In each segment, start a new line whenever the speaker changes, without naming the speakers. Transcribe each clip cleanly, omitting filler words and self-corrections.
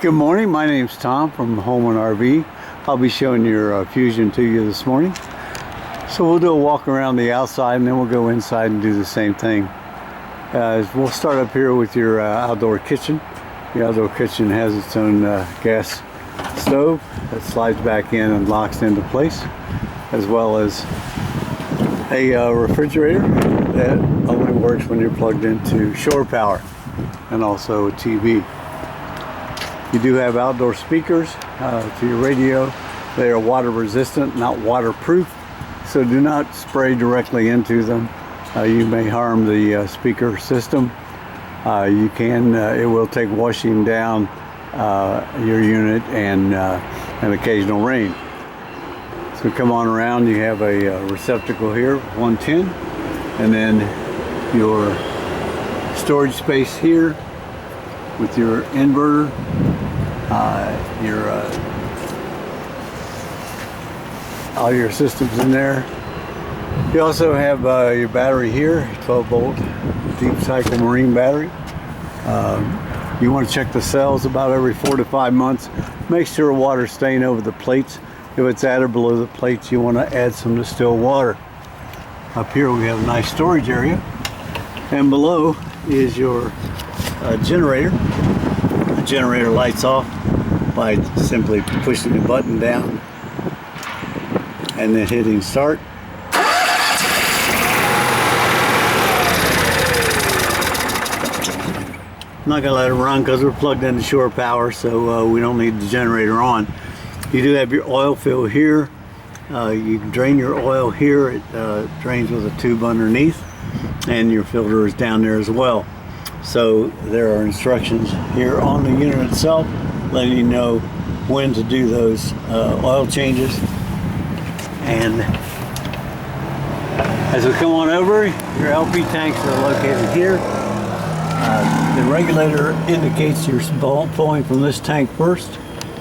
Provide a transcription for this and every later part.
Good morning, my name's Tom from Holman RV. I'll be showing your Fuzion to you this morning. So we'll do a walk around the outside and then we'll go inside and do the same thing. We'll start up here with your outdoor kitchen. The outdoor kitchen has its own gas stove that slides back in and locks into place, as well as a refrigerator that only works when you're plugged into shore power, and also a TV. You do have outdoor speakers to your radio. They are water resistant, not waterproof, so do not spray directly into them. You may harm the speaker system. It will take washing down your unit and an occasional rain. So come on around, you have a receptacle here, 110, and then your storage space here with your inverter, all your systems in there. You also have your battery here, 12 volt deep cycle marine battery. You want to check the cells about every 4 to 5 months. Make sure water's staying over the plates. If it's at or below the plates, you want to add some distilled water. Up here we have a nice storage area, and below is your generator. The generator lights off by simply pushing the button down and then hitting start. I'm not going to let it run because we're plugged into shore power, so we don't need the generator on. You do have your oil fill here. You can drain your oil here. It drains with a tube underneath, and your filter is down there as well. So there are instructions here on the unit itself letting you know when to do those oil changes. And as we come on over, your LP tanks are located here. The regulator indicates you're pulling from this tank first,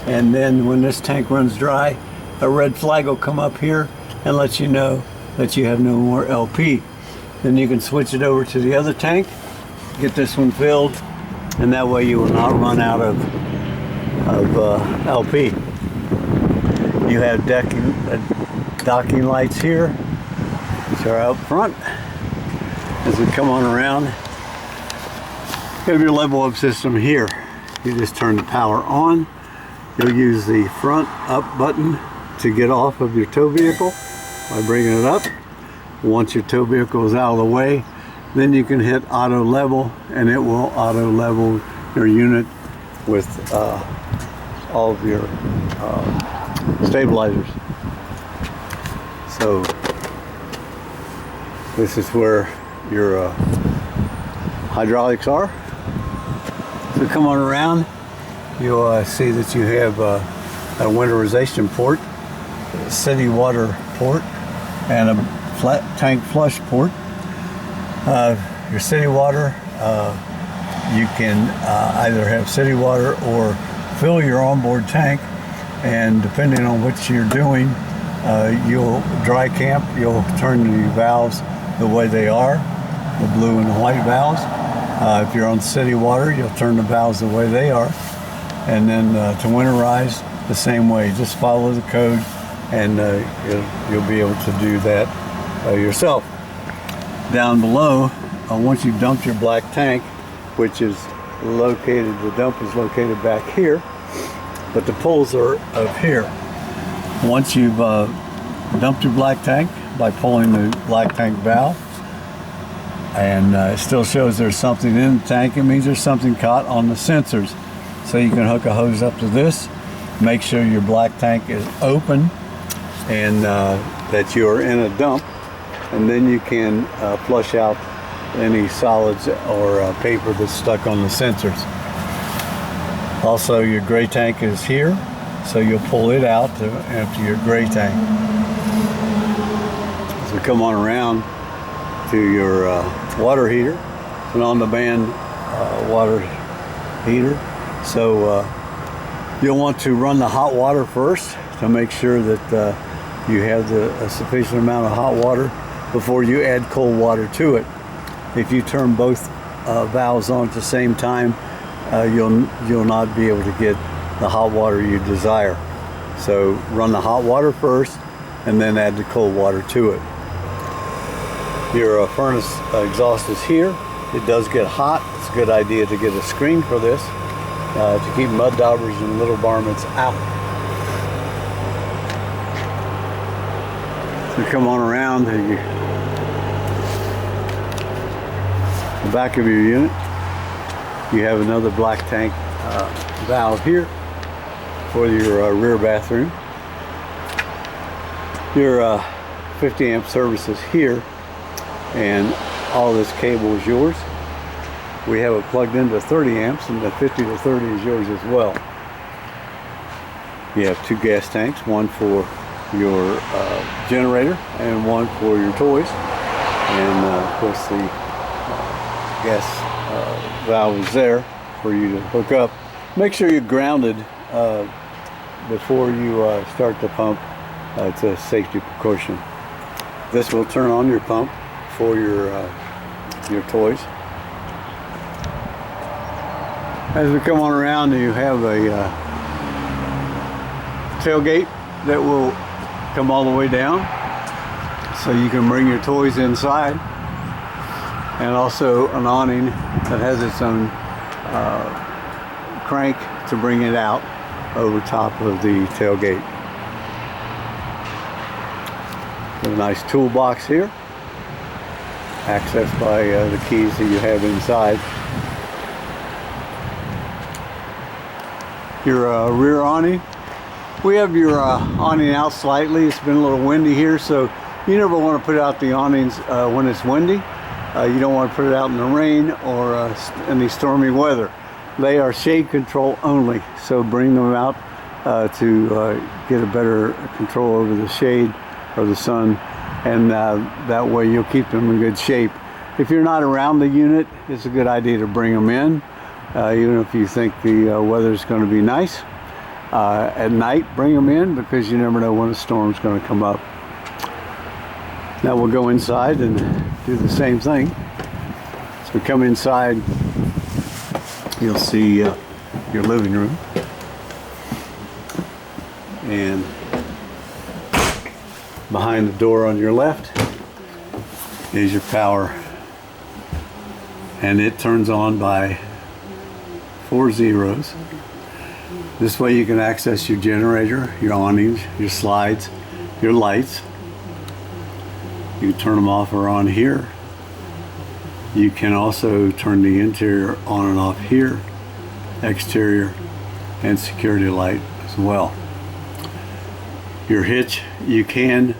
and then when this tank runs dry, a red flag will come up here and let you know that you have no more LP. Then you can switch it over to the other tank, get this one filled, and that way you will not run out of LP. You have docking lights here, which are out front. As we come on around, you have your level up system here. You just turn the power on. You'll use the front up button to get off of your tow vehicle by bringing it up. Once your tow vehicle is out of the way, then you can hit auto level, and it will auto level your unit with all of your stabilizers. So this is where your hydraulics are. So come on around, you'll see that you have a winterization port, a city water port, and a flat tank flush port. Your city water, you can either have city water or fill your onboard tank, and depending on what you're doing, you'll dry camp, you'll turn the valves the way they are, the blue and the white valves. If you're on city water, you'll turn the valves the way they are. And then to winterize, the same way. Just follow the code, and you'll be able to do that yourself. Down below, once you've dumped your black tank, which is located, the dump is located back here, but the pulls are up here. Once you've dumped your black tank by pulling the black tank valve, and it still shows there's something in the tank, it means there's something caught on the sensors. So you can hook a hose up to this, make sure your black tank is open and that you're in a dump, and then you can flush out any solids or paper that's stuck on the sensors. Also, your gray tank is here, so you'll pull it out to empty your gray tank. So come on around to your water heater. It's an on-demand water heater. So you'll want to run the hot water first to make sure that you have a sufficient amount of hot water before you add cold water to it. If you turn both valves on at the same time, you'll not be able to get the hot water you desire. So run the hot water first and then add the cold water to it. Your furnace exhaust is here. It does get hot. It's a good idea to get a screen for this to keep mud daubers and little varmints out. So come on around to the back of your unit. You have another black tank valve here for your rear bathroom. Your 50 amp service is here, and all this cable is yours. We have it plugged into 30 amps, and the 50 to 30 is yours as well. You have two gas tanks, one for your generator and one for your toys. And of course the gas valve is there for you to hook up. Make sure you're grounded before you start the pump. It's a safety precaution. This will turn on your pump for your toys. As we come on around, you have a tailgate that will come all the way down, so you can bring your toys inside, and also an awning that has its own crank to bring it out over top of the tailgate. A nice toolbox here, accessed by the keys that you have inside. Your rear awning. We have your awning out slightly. It's been a little windy here, so you never want to put out the awnings when it's windy. You don't want to put it out in the rain or any stormy weather. They are shade control only, so bring them out to get a better control over the shade or the sun, and that way you'll keep them in good shape. If you're not around the unit, it's a good idea to bring them in, even if you think the weather's going to be nice. At night, bring them in, because you never know when a storm's going to come up. Now we'll go inside and do the same thing. As we come inside, you'll see your living room, and behind the door on your left is your power, and it turns on by 4 zeros. This way you can access your generator, your awnings, your slides, your lights. You can turn them off or on here. You can also turn the interior on and off here, exterior, and security light as well. Your hitch, you can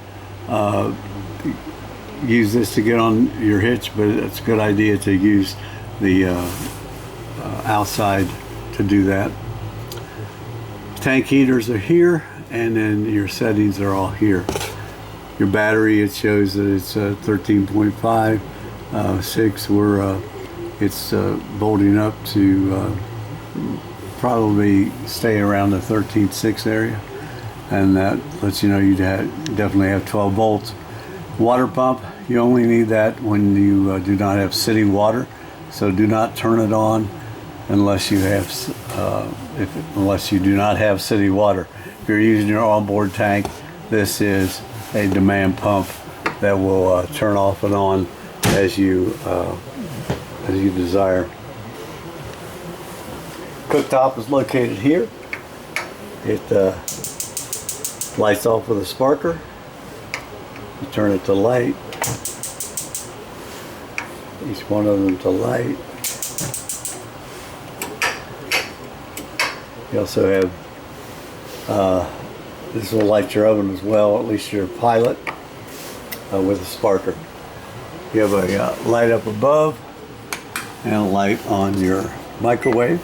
use this to get on your hitch, but it's a good idea to use the outside to do that. Tank heaters are here, and then your settings are all here. Your battery, it shows that it's 13.5, 6. It's bolting up to probably stay around the 13.6 area, and that lets you know you definitely have 12 volts. Water pump, you only need that when you do not have city water, so do not turn it on unless you have unless you do not have city water. If you're using your onboard tank, this is a demand pump that will turn off and on as you desire. Cooktop is located here. It lights off with a sparker. You turn it to light. Each one of them to light. You also have, this will light your oven as well, at least your pilot, with a sparker. You have a light up above and a light on your microwave.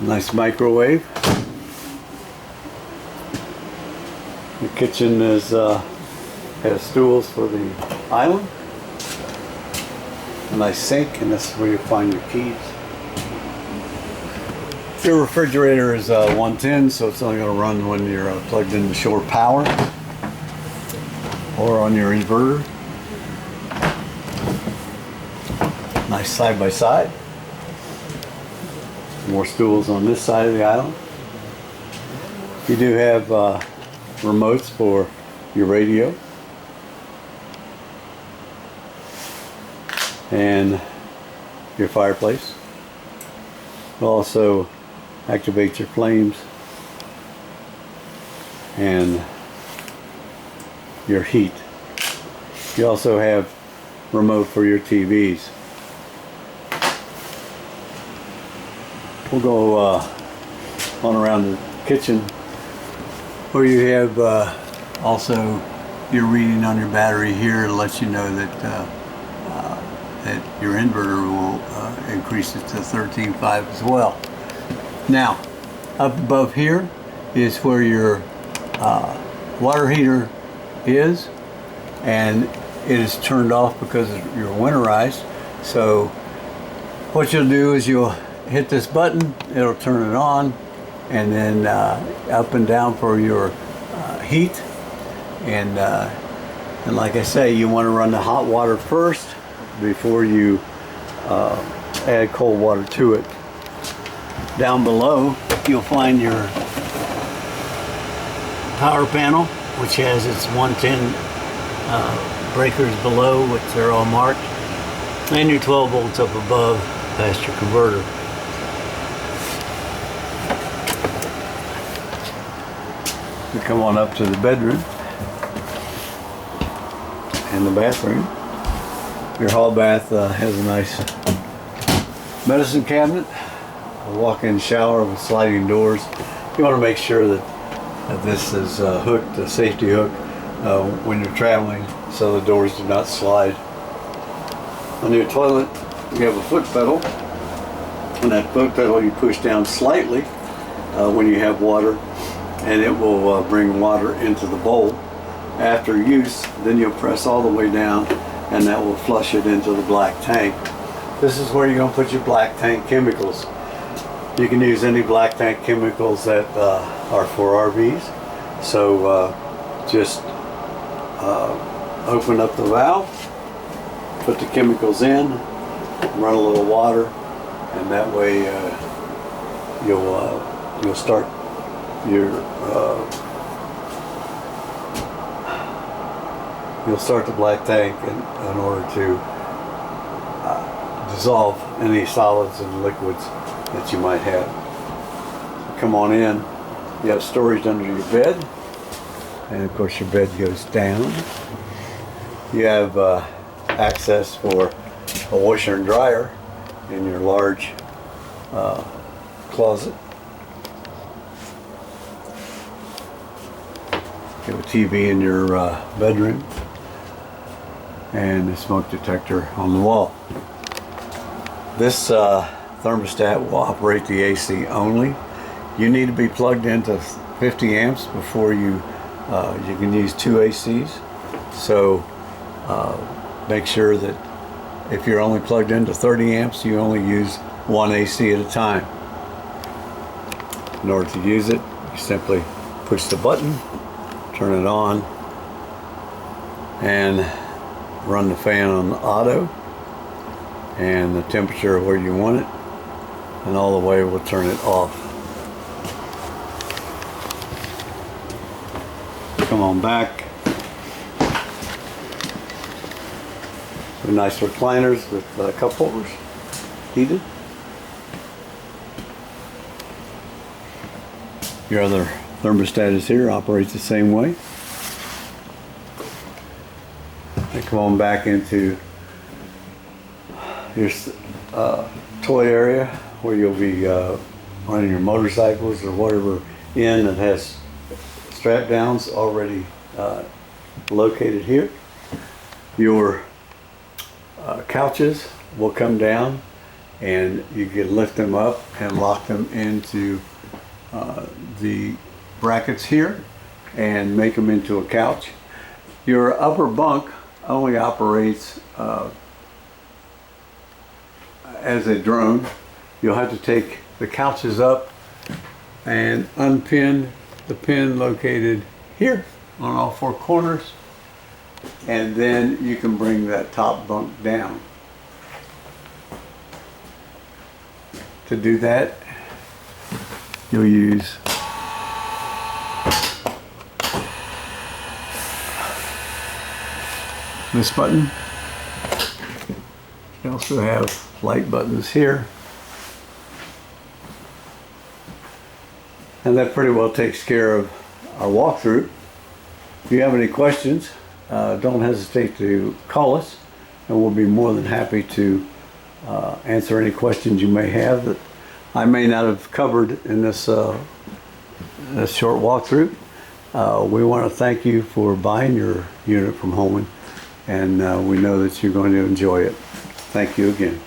Nice microwave. The kitchen is has stools for the island. A nice sink, and this is where you find your keys. Your refrigerator is 110, so it's only going to run when you're plugged into shore power or on your inverter. Nice side by side. More stools on this side of the island. You do have remotes for your radio and your fireplace. It'll also activate your flames and your heat. You also have remote for your TVs. We'll go on around the kitchen where you have also your reading on your battery here to let you know that that your inverter will increase it to 13.5 as well. Now, up above here is where your water heater is, and it is turned off because you're winterized. So what you'll do is you'll hit this button, it'll turn it on, and then up and down for your heat. And like I say, you want to run the hot water first before you add cold water to it. Down below you'll find your power panel, which has its 110 breakers below, which they're all marked, and your 12 volts up above past your converter. We come on up to the bedroom and the bathroom. Your hall bath has a nice medicine cabinet, a walk-in shower with sliding doors. You want to make sure that this is hooked, a safety hook, when you're traveling, so the doors do not slide. On your toilet, you have a foot pedal, and that foot pedal you push down slightly when you have water, and it will bring water into the bowl. After use, then you'll press all the way down, and that will flush it into the black tank. This is where you're going to put your black tank chemicals. You can use any black tank chemicals that are for RVs. So just open up the valve, put the chemicals in, run a little water, and that way you'll start your you'll start the black tank in order to dissolve any solids and liquids that you might have. So come on in. You have storage under your bed, and of course your bed goes down. You have access for a washer and dryer in your large closet. You have a TV in your bedroom and a smoke detector on the wall. This thermostat will operate the AC only. You need to be plugged into 50 amps before you can use 2 ACs. So make sure that if you're only plugged into 30 amps, you only use 1 AC at a time. In order to use it, you simply push the button, turn it on, and run the fan on auto, and the temperature where you want it, and all the way we'll turn it off. Come on back. Nice recliners with cup holders, heated. Your other thermostat is here, operates the same way. And come on back into your toy area where you'll be running your motorcycles or whatever in that has strap downs already located here. Your couches will come down, and you can lift them up and lock them into the brackets here and make them into a couch. Your upper bunk only operates as a drone. You'll have to take the couches up and unpin the pin located here on all 4 corners, and then you can bring that top bunk down. To do that, you'll use this button. You also have light buttons here. And that pretty well takes care of our walkthrough. If you have any questions, don't hesitate to call us, and we'll be more than happy to answer any questions you may have that I may not have covered in this short walkthrough. We want to thank you for buying your unit from Holman, and we know that you're going to enjoy it. Thank you again.